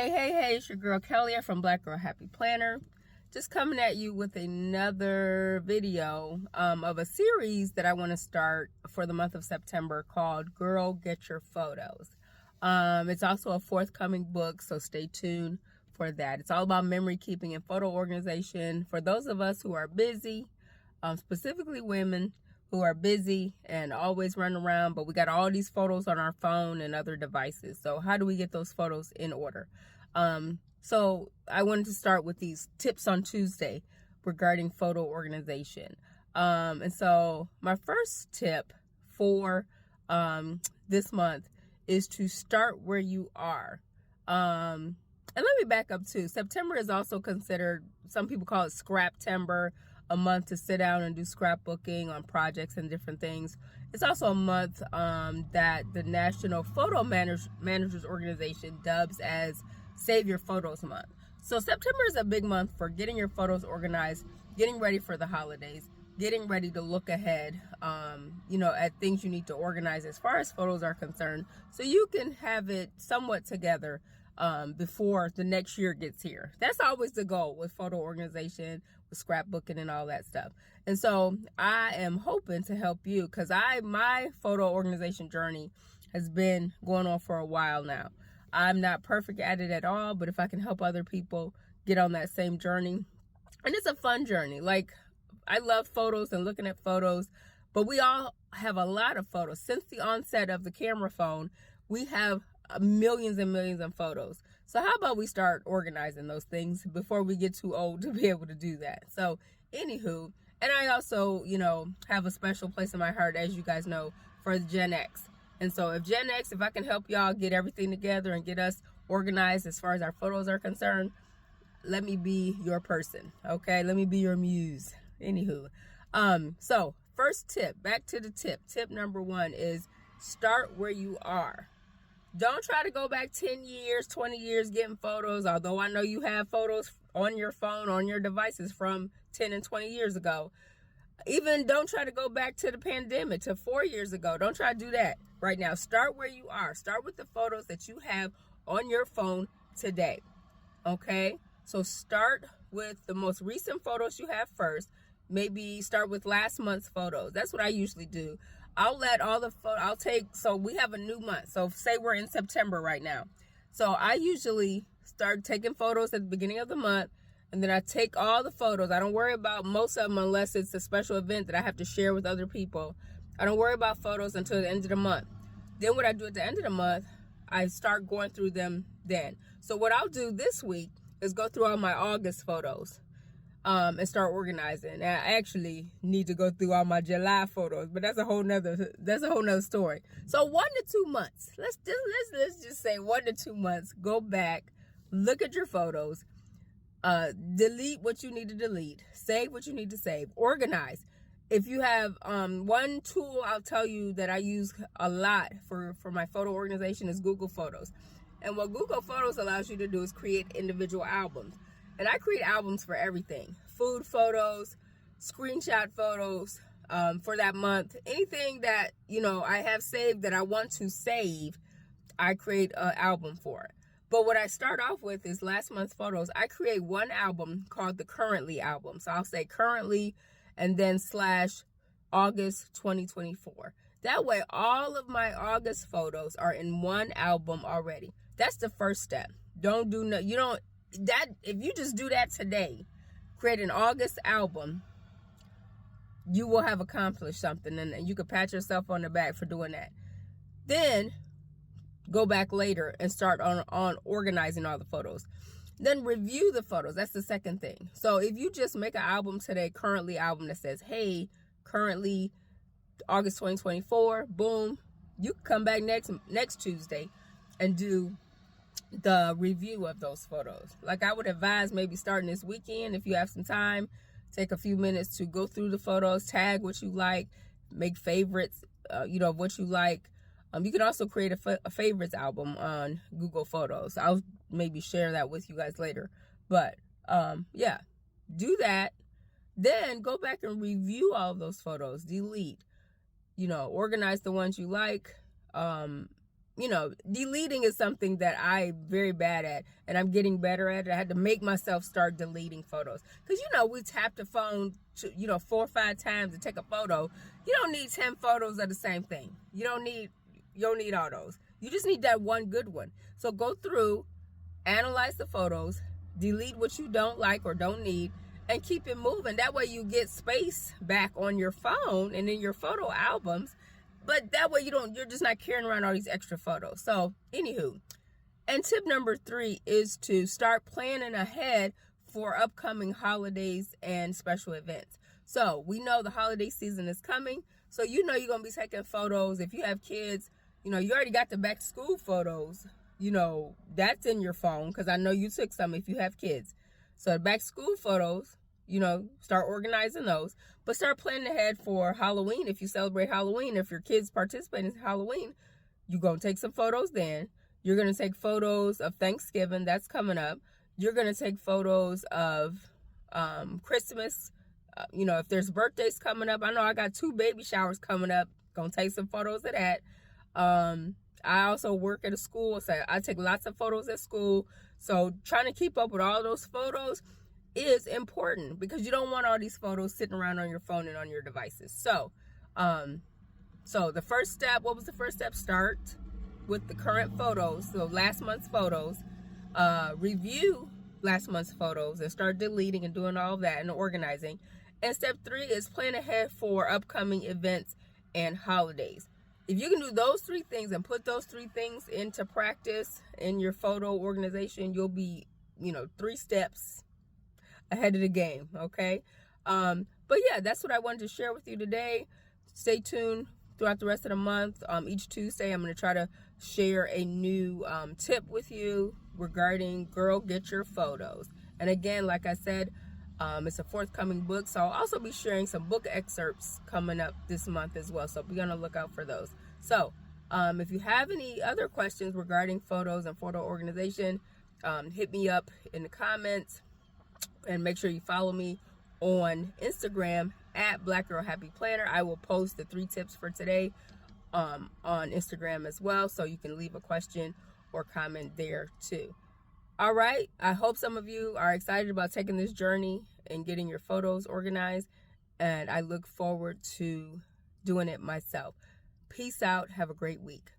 Hey, it's your girl Kelly from Black Girl Happy Planner. Just coming at you with another video of a series that I want to start for the month of September called Girl Get Your Photos. It's also a forthcoming book, so stay tuned for that. It's all about memory keeping and photo organization for those of us who are busy, specifically women who are busy and always run around, but we got all these photos on our phone and other devices. So how do we get those photos in order? So I wanted to start with these tips on Tuesday regarding photo organization. And so my first tip for this month is to start where you are. And let me back up too. September is also considered, some people call it Scraptember, a month to sit down and do scrapbooking on projects and different things. It's also a month that the National Photo Managers Organization dubs as Save Your Photos Month. So September is a big month for getting your photos organized, getting ready for the holidays, getting ready to look ahead, at things you need to organize as far as photos are concerned, so you can have it somewhat together before the next year gets here. That's always the goal with photo organization, with scrapbooking and all that stuff. And so I am hoping to help you because my photo organization journey has been going on for a while now. I'm not perfect at it at all, but if I can help other people get on that same journey, and it's a fun journey. Like, I love photos and looking at photos, but we all have a lot of photos. Since the onset of the camera phone, we have millions and millions of photos. So how about we start organizing those things before we get too old to be able to do that? So anywho, and I also, have a special place in my heart, as you guys know, for Gen X. And so if I can help y'all get everything together and get us organized as far as our photos are concerned, let me be your person, okay? Let me be your muse. Anywho, so first tip, back to the tip. Tip number 1 is start where you are. Don't try to go back 10 years, 20 years getting photos, although I know you have photos on your phone, on your devices from 10 and 20 years ago. Even don't try to go back to the pandemic, to 4 years ago. Don't try to do that right now. Start where you are. Start with the photos that you have on your phone today, okay? So start with the most recent photos you have first. Maybe start with last month's photos. That's what I usually do. I'll let all the so we have a new month. So say we're in September right now. So I usually start taking photos at the beginning of the month, and then I take all the photos. I don't worry about most of them unless it's a special event that I have to share with other people. I don't worry about photos until the end of the month. Then what I do at the end of the month, I start going through them then. So what I'll do this week is go through all my August photos and start organizing. And I actually need to go through all my July photos, but that's a whole nother story. So 1 to 2 months. Let's just say 1 to 2 months. Go back, look at your photos, delete what you need to delete, save what you need to save, organize. If you have one tool I'll tell you that I use a lot for my photo organization is Google Photos. And what Google Photos allows you to do is create individual albums. And I create albums for everything. Food photos, screenshot photos for that month. Anything that, I have saved that I want to save, I create an album for it. But what I start off with is last month's photos. I create one album called the Currently album. So I'll say currently and then / August 2024. That way, all of my August photos are in one album already. That's the first step. If you just do that today, create an August album, you will have accomplished something, and you can pat yourself on the back for doing that. Then go back later and start on organizing all the photos. Then review the photos. That's the second thing. So if you just make an album today, currently album that says, hey, currently August 2024, boom, you can come back next Tuesday and do the review of those photos. Like, I would advise maybe starting this weekend, if you have some time, take a few minutes to go through the photos, tag what you like, make favorites, of what you like. You can also create a favorites album on Google Photos. I'll maybe share that with you guys later. But do that. Then go back and review all of those photos. Delete. Organize the ones you like. deleting is something that I'm very bad at, and I'm getting better at it. I had to make myself start deleting photos. Because, we tap the phone, 4 or 5 times to take a photo. You don't need 10 photos of the same thing. You don't need all those. You just need that one good one. So go through, analyze the photos, delete what you don't like or don't need, and keep it moving. That way you get space back on your phone and in your photo albums. But that way you're just not carrying around all these extra photos. So, anywho. And tip number 3 is to start planning ahead for upcoming holidays and special events. So, we know the holiday season is coming. So, you're going to be taking photos. If you have kids, you already got the back to school photos. That's in your phone, because I know you took some if you have kids. So, the back to school photos, start organizing those. But start planning ahead for Halloween. If you celebrate Halloween, if your kids participate in Halloween, you're going to take some photos then. You're going to take photos of Thanksgiving. That's coming up. You're going to take photos of Christmas. If there's birthdays coming up. I know I got 2 baby showers coming up. Going to take some photos of that. I also work at a school, so I take lots of photos at school. So trying to keep up with all those photos is important, because you don't want all these photos sitting around on your phone and on your devices. So the first step, what was the first step? Start with the current photos, so last month's photos, review last month's photos, and start deleting and doing all that and organizing. And step 3 is plan ahead for upcoming events and holidays. If you can do those 3 things and put those 3 things into practice in your photo organization, you'll be, 3 steps ahead of the game, okay? But yeah, that's what I wanted to share with you today. Stay tuned throughout the rest of the month. Each Tuesday, I'm going to try to share a new tip with you regarding Girl Get Your Photos. And again, like I said, it's a forthcoming book, so I'll also be sharing some book excerpts coming up this month as well, so be on the lookout for those. So if you have any other questions regarding photos and photo organization, hit me up in the comments. And make sure you follow me on Instagram at blackgirlhappyplanner. I will post the 3 tips for today on Instagram as well, so you can leave a question or comment there too. All right, I hope some of you are excited about taking this journey and getting your photos organized, and I look forward to doing it myself. Peace out. Have a great week.